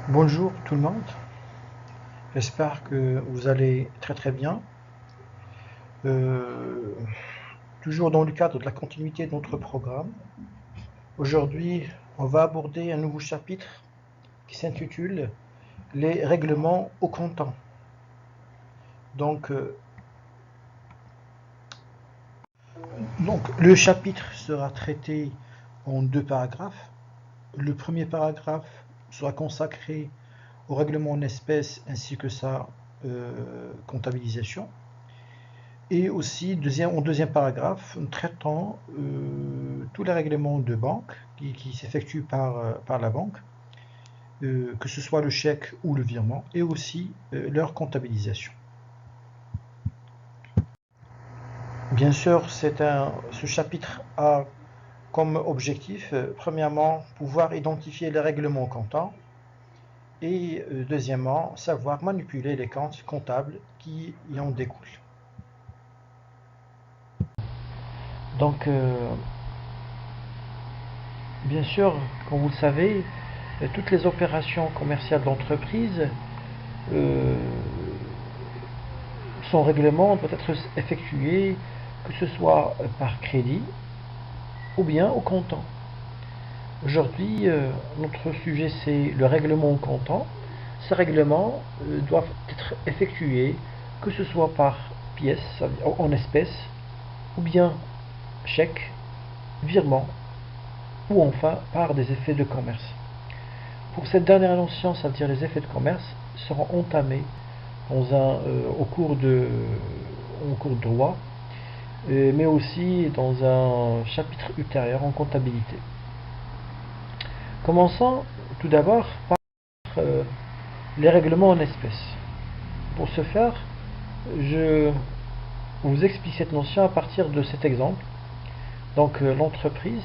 Bonjour tout le monde, j'espère que vous allez très bien. Euh, Toujours dans le cadre de la continuité de notre programme, aujourd'hui on va aborder un nouveau chapitre qui s'intitule Les règlements au comptant. Donc, euh, donc le chapitre sera traité en deux paragraphes. Le premier paragraphe sera consacré au règlement en espèces ainsi que sa comptabilisation. Et aussi, en deuxième paragraphe, traitant tous les règlements de banque qui s'effectuent par la banque, que ce soit le chèque ou le virement, et aussi leur comptabilisation. Bien sûr, ce chapitre a comme objectif, premièrement, pouvoir identifier les règlements comptables, et deuxièmement, savoir manipuler les comptes comptables qui y en découlent. Donc, bien sûr, comme vous le savez, toutes les opérations commerciales d'entreprise, euh, son règlement doit être effectué, que ce soit par crédit ou bien au comptant. Aujourd'hui, notre sujet c'est le règlement au comptant. Ces règlements doivent être effectués, que ce soit par pièce, en espèces, ou bien chèque, virement, ou enfin par des effets de commerce. Pour cette dernière notion, c'est-à-dire les effets de commerce, seront entamés au cours de droit, mais aussi dans un chapitre ultérieur en comptabilité. Commençons tout d'abord par euh, les règlements en espèces. Pour ce faire, je vous explique cette notion à partir de cet exemple. Donc l'entreprise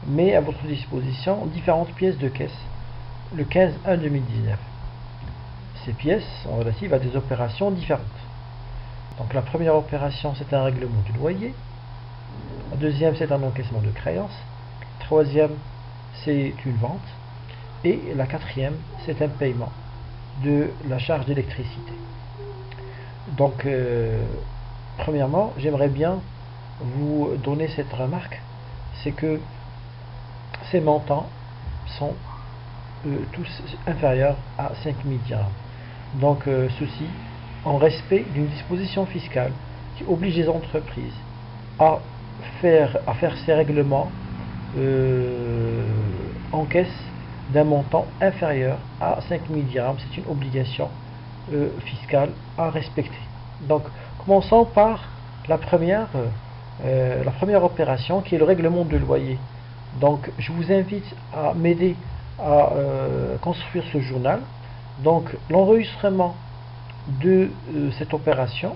met à votre disposition différentes pièces de caisse le 15/1/2019. Ces pièces sont relatives à des opérations différentes. Donc la première opération, c'est un règlement du loyer. La deuxième, c'est un encaissement de créance. La troisième, c'est une vente. Et la quatrième, c'est un paiement de la charge d'électricité. Donc, premièrement, j'aimerais bien vous donner cette remarque, c'est que ces montants sont tous inférieurs à 5 000 dirhams. Donc, ceci en respect d'une disposition fiscale qui oblige les entreprises à faire ces règlements en caisse d'un montant inférieur à 5 000 dirhams. C'est une obligation fiscale à respecter. Donc, commençons par la première opération qui est le règlement de loyer. Donc, je vous invite à m'aider à construire ce journal. Donc, l'enregistrement de cette opération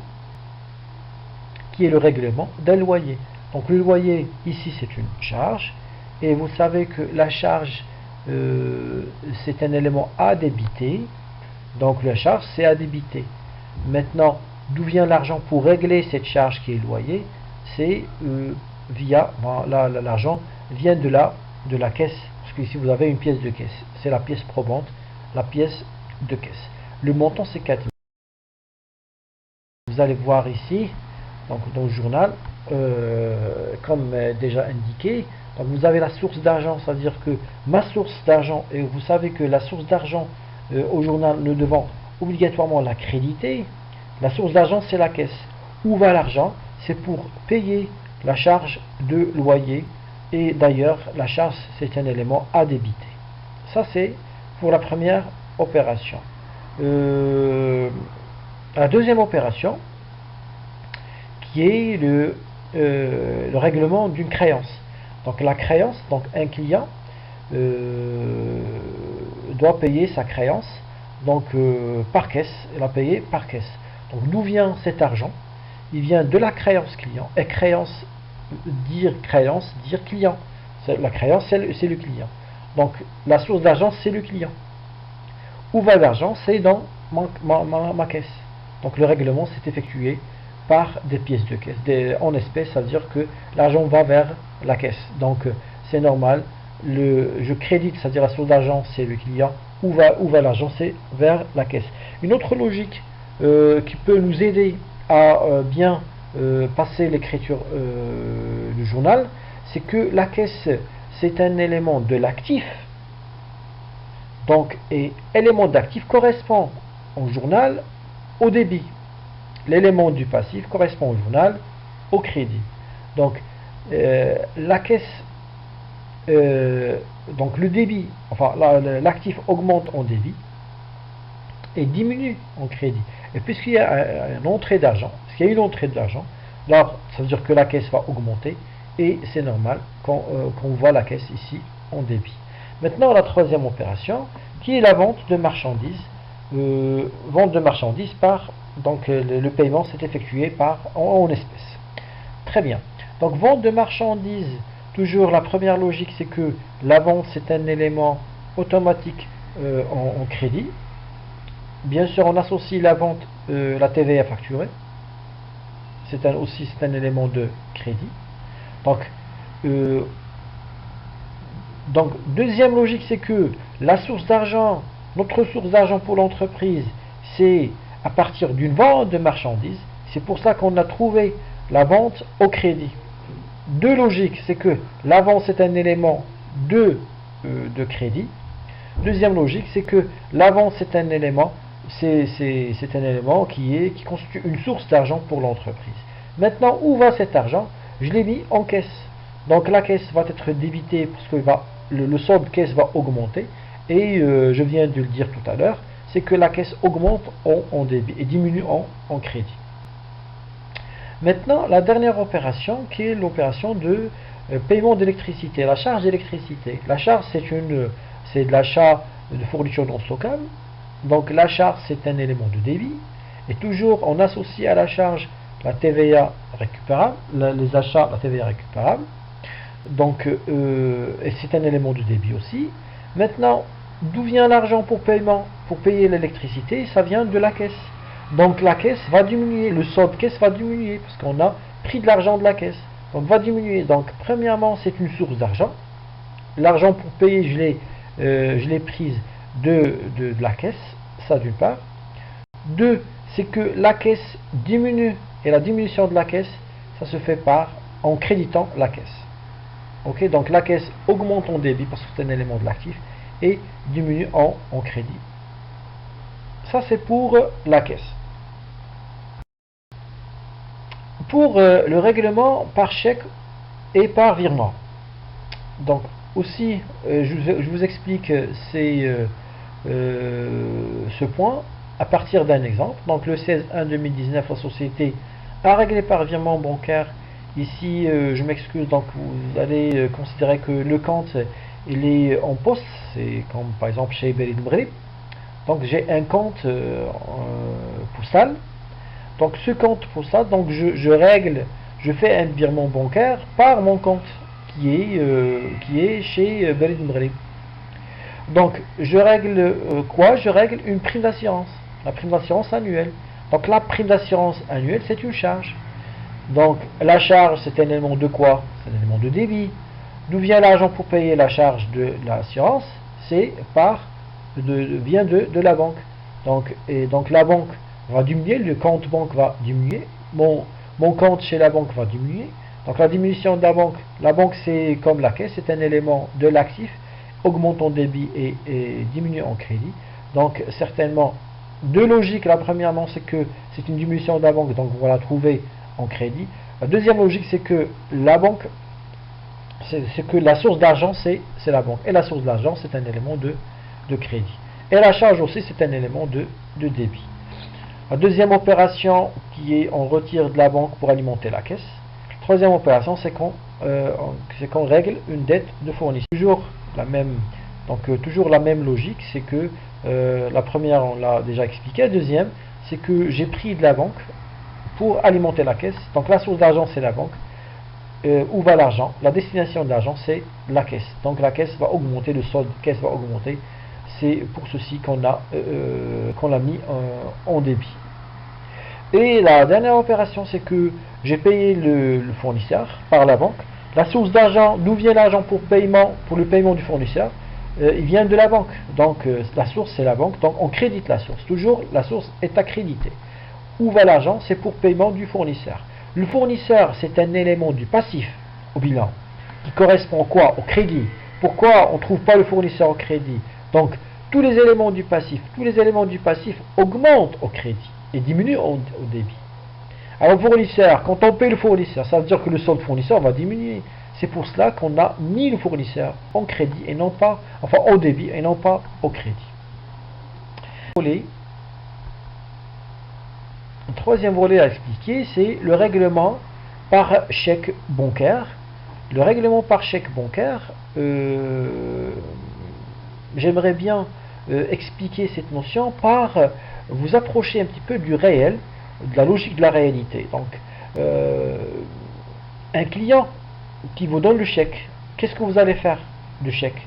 qui est le règlement d'un loyer. Donc le loyer ici c'est une charge et vous savez que la charge c'est un élément à débiter, donc la charge c'est à débiter. Maintenant d'où vient l'argent pour régler cette charge qui est le loyer? C'est l'argent vient de la caisse, parce que ici vous avez une pièce de caisse, c'est la pièce probante, la pièce de caisse. Le montant c'est 4 000. Vous allez voir ici, donc dans le journal, comme déjà indiqué, donc vous avez la source d'argent, c'est-à-dire que ma source d'argent, et vous savez que la source d'argent au journal, nous devons obligatoirement la créditer. La source d'argent, c'est la caisse. Où va l'argent? C'est pour payer la charge de loyer, et d'ailleurs, la charge, c'est un élément à débiter. Ça, c'est pour la première opération. La deuxième opération, qui est le règlement d'une créance. Donc la créance, donc un client doit payer sa créance donc par caisse, il a payé par caisse. Donc d'où vient cet argent? Il vient de la créance client. Et créance, dire client. La créance, c'est le client. Donc la source d'argent, c'est le client. Où va l'argent? C'est dans ma caisse. Donc le règlement s'est effectué par des pièces de caisse. En espèces, ça veut dire que l'argent va vers la caisse. Donc c'est normal. Je crédite, c'est-à-dire la source d'argent, c'est le client. où va l'argent? C'est vers la caisse. Une autre logique qui peut nous aider à bien passer l'écriture du journal, c'est que la caisse, c'est un élément de l'actif. Donc, et élément d'actif correspond au journal au débit. L'élément du passif correspond au journal au crédit. Donc, la caisse, donc le débit, enfin l'actif augmente en débit et diminue en crédit. Et puisqu'il y a une entrée d'argent, puisqu'il y a une entrée d'argent, alors ça veut dire que la caisse va augmenter et c'est normal qu'on voit la caisse ici en débit. Maintenant, la troisième opération, qui est la vente de marchandises. Vente de marchandises par, donc le paiement s'est effectué en espèces. Très bien. Donc vente de marchandises, toujours la première logique, c'est que la vente c'est un élément automatique en crédit. Bien sûr, on associe la vente, la TVA facturée. C'est un élément de crédit. Donc, deuxième logique, c'est que la source d'argent, notre source d'argent pour l'entreprise, c'est à partir d'une vente de marchandises. C'est pour ça qu'on a trouvé la vente au crédit. Deux logiques, c'est que la vente c'est un élément de crédit. Deuxième logique, c'est que la vente c'est un élément, qui constitue une source d'argent pour l'entreprise. Maintenant, où va cet argent? Je l'ai mis en caisse. Donc la caisse va être débitée parce que le solde caisse va augmenter. Et je viens de le dire tout à l'heure, c'est que la caisse augmente en débit et diminue en crédit. Maintenant, la dernière opération qui est l'opération de paiement d'électricité, la charge d'électricité. La charge, c'est de l'achat de fournitures non stockables. Donc la charge, c'est un élément de débit. Et toujours, on associe à la charge la TVA récupérable, les achats, la TVA récupérable. Donc, et c'est un élément de débit aussi. Maintenant, d'où vient l'argent pour paiement? Pour payer l'électricité, ça vient de la caisse. Donc la caisse va diminuer, le solde caisse va diminuer, parce qu'on a pris de l'argent de la caisse. Donc va diminuer. Donc premièrement, c'est une source d'argent. L'argent pour payer, je l'ai prise de la caisse, ça d'une part. Deux, c'est que la caisse diminue, et la diminution de la caisse, ça se fait en créditant la caisse. Ok, donc la caisse augmente en débit parce que c'est un élément de l'actif et diminue en crédit. Ça c'est pour la caisse. Pour le règlement par chèque et par virement. Donc aussi, je vous explique ce point à partir d'un exemple. Donc le 16/1/2019, la société a réglé par virement bancaire. Ici, je m'excuse, donc vous allez considérer que le compte il est en poste, c'est comme par exemple chez Berid Mbrib. Donc j'ai un compte postal. Donc ce compte postal, donc je fais un virement bancaire par mon compte qui est chez Berid Mbrib. Donc je règle quoi? Je règle une prime d'assurance, la prime d'assurance annuelle. Donc la prime d'assurance annuelle, c'est une charge. Donc la charge, c'est un élément de quoi? C'est un élément de débit. D'où vient l'argent pour payer la charge de l'assurance? C'est vient de la banque. Donc la banque va diminuer, le compte banque va diminuer, mon compte chez la banque va diminuer. Donc la diminution de la banque c'est comme la caisse, c'est un élément de l'actif, augmente en débit et diminue en crédit. Donc certainement, deux logiques. La premièrement, c'est que c'est une diminution de la banque, donc on va la trouver en crédit. La deuxième logique, c'est que la banque, c'est que la source d'argent, c'est la banque. Et la source d'argent, c'est un élément de crédit. Et la charge aussi, c'est un élément de débit. La deuxième opération, qui est on retire de la banque pour alimenter la caisse. La troisième opération, c'est qu'on règle une dette de fournisseur. Toujours la même logique, c'est que la première, on l'a déjà expliqué. La deuxième, c'est que j'ai pris de la banque pour alimenter la caisse. Donc la source d'argent, c'est la banque. Où va l'argent? La destination de l'argent, c'est la caisse. Donc la caisse va augmenter, le solde de caisse va augmenter. C'est pour ceci qu'on l'a mis en débit. Et la dernière opération, c'est que j'ai payé le fournisseur par la banque. La source d'argent, d'où vient l'argent pour le paiement du fournisseur? il vient de la banque. Donc la source c'est la banque, donc on crédite la source. Toujours la source est accréditée. Où va l'argent? C'est pour paiement du fournisseur. Le fournisseur c'est un élément du passif au bilan qui correspond quoi? Au crédit. Pourquoi on ne trouve pas le fournisseur au crédit? Donc tous les éléments du passif augmentent au crédit et diminuent au débit. Alors fournisseur, quand on paye le fournisseur, ça veut dire que le solde fournisseur va diminuer. C'est pour cela qu'on a mis le fournisseur en crédit et non pas, enfin au débit et non pas au crédit. Le troisième volet à expliquer, c'est le règlement par chèque bancaire. Le règlement par chèque bancaire, j'aimerais bien expliquer cette notion par vous approcher un petit peu du réel, de la logique de la réalité. Donc, un client qui vous donne le chèque, qu'est-ce que vous allez faire du chèque?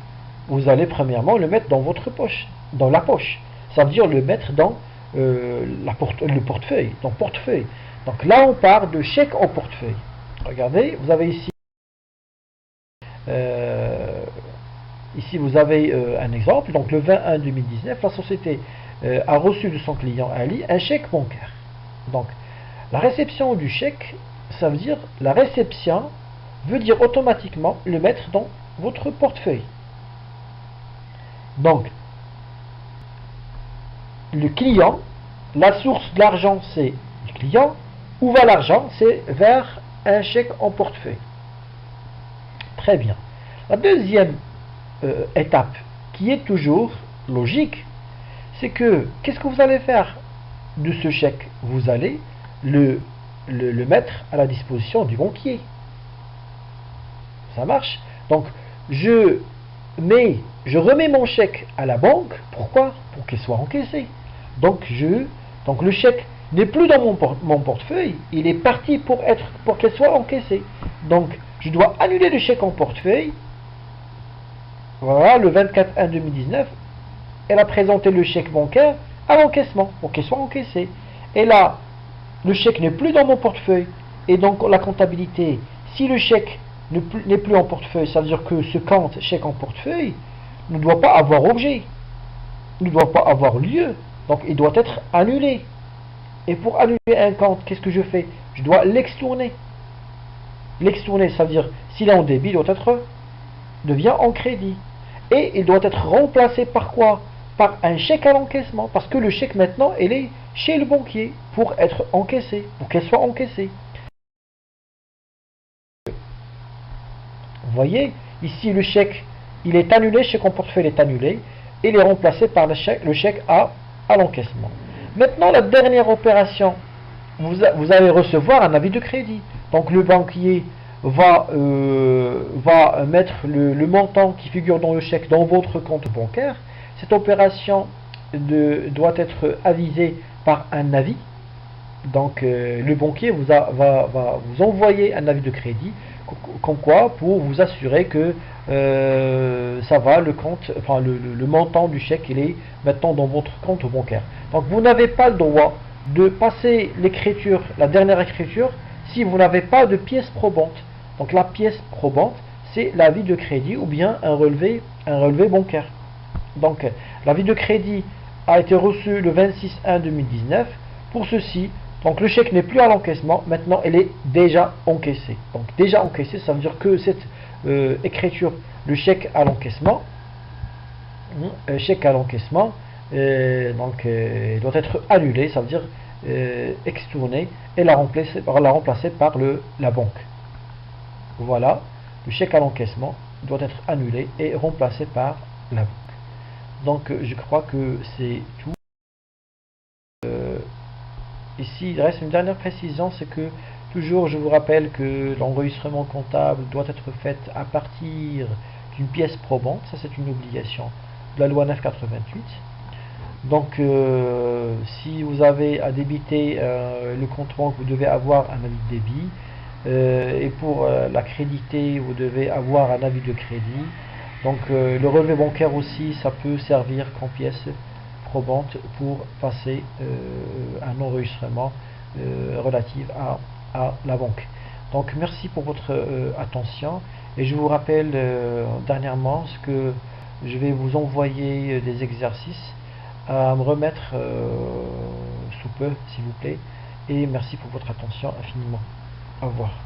Vous allez premièrement le mettre dans votre poche, dans la poche. Ça veut dire le mettre dans le portefeuille, dans le portefeuille. Donc là, on part de chèque en portefeuille. Regardez, vous avez ici, vous avez un exemple. Donc le 21-2019, la société a reçu de son client Ali un chèque bancaire. Donc la réception du chèque, ça veut dire la réception veut dire automatiquement le mettre dans votre portefeuille. Donc le client, la source de l'argent c'est le client. Où va l'argent? C'est vers un chèque en portefeuille. Très bien. La deuxième étape, qui est toujours logique, c'est que, qu'est-ce que vous allez faire de ce chèque? Vous allez le mettre à la disposition du banquier. Ça marche? Donc, je remets mon chèque à la banque. Pourquoi? Pour qu'il soit encaissé. Donc, le chèque n'est plus dans mon portefeuille, il est parti pour qu'il soit encaissé. Donc, je dois annuler le chèque en portefeuille. Voilà, le 24/1/2019, elle a présenté le chèque bancaire à l'encaissement, pour qu'il soit encaissé. Et là, le chèque n'est plus dans mon portefeuille. Et donc, la comptabilité, si le chèque n'est plus en portefeuille, ça veut dire que ce compte chèque en portefeuille ne doit pas avoir objet, ne doit pas avoir lieu. Donc, il doit être annulé. Et pour annuler un compte, qu'est-ce que je fais? Je dois l'extourner. L'extourner, ça veut dire, s'il est en débit, il devient en crédit. Et il doit être remplacé par quoi? Par un chèque à l'encaissement. Parce que le chèque, maintenant, il est chez le banquier pour être encaissé, pour qu'elle soit encaissée. Vous voyez, ici, le chèque, il est annulé, le chèque en portefeuille est annulé, et il est remplacé par le chèque à l'encaissement. Maintenant, la dernière opération, vous allez recevoir un avis de crédit. Donc le banquier va mettre le montant qui figure dans le chèque dans votre compte bancaire. Cette opération doit être avisée par un avis. Donc le banquier va vous envoyer un avis de crédit, comme quoi, pour vous assurer que ça va, le compte, enfin le montant du chèque, il est maintenant dans votre compte bancaire. Donc vous n'avez pas le droit de passer l'écriture, la dernière écriture, si vous n'avez pas de pièce probante. Donc la pièce probante, c'est l'avis de crédit ou bien un relevé bancaire. Donc l'avis de crédit a été reçu le 26/1/2019. Pour ceci, donc le chèque n'est plus à l'encaissement, maintenant il est déjà encaissé. Donc déjà encaissé, ça veut dire que cette écriture, le chèque à l'encaissement, il doit être annulé, ça veut dire extourné, et la remplacer par la banque. Voilà, le chèque à l'encaissement doit être annulé et remplacé par la banque. Donc je crois que c'est tout. Ici, il reste une dernière précision, c'est que toujours je vous rappelle que l'enregistrement comptable doit être fait à partir d'une pièce probante. Ça, c'est une obligation de la loi 988. Donc si vous avez à débiter le compte banque, vous devez avoir un avis de débit, et pour l'accréditer, vous devez avoir un avis de crédit. Donc le relevé bancaire aussi, ça peut servir comme pièce probante pour passer un enregistrement relatif à la banque. Donc merci pour votre attention, et je vous rappelle dernièrement ce que je vais vous envoyer des exercices à me remettre sous peu, s'il vous plaît. Et merci pour votre attention infiniment. Au revoir.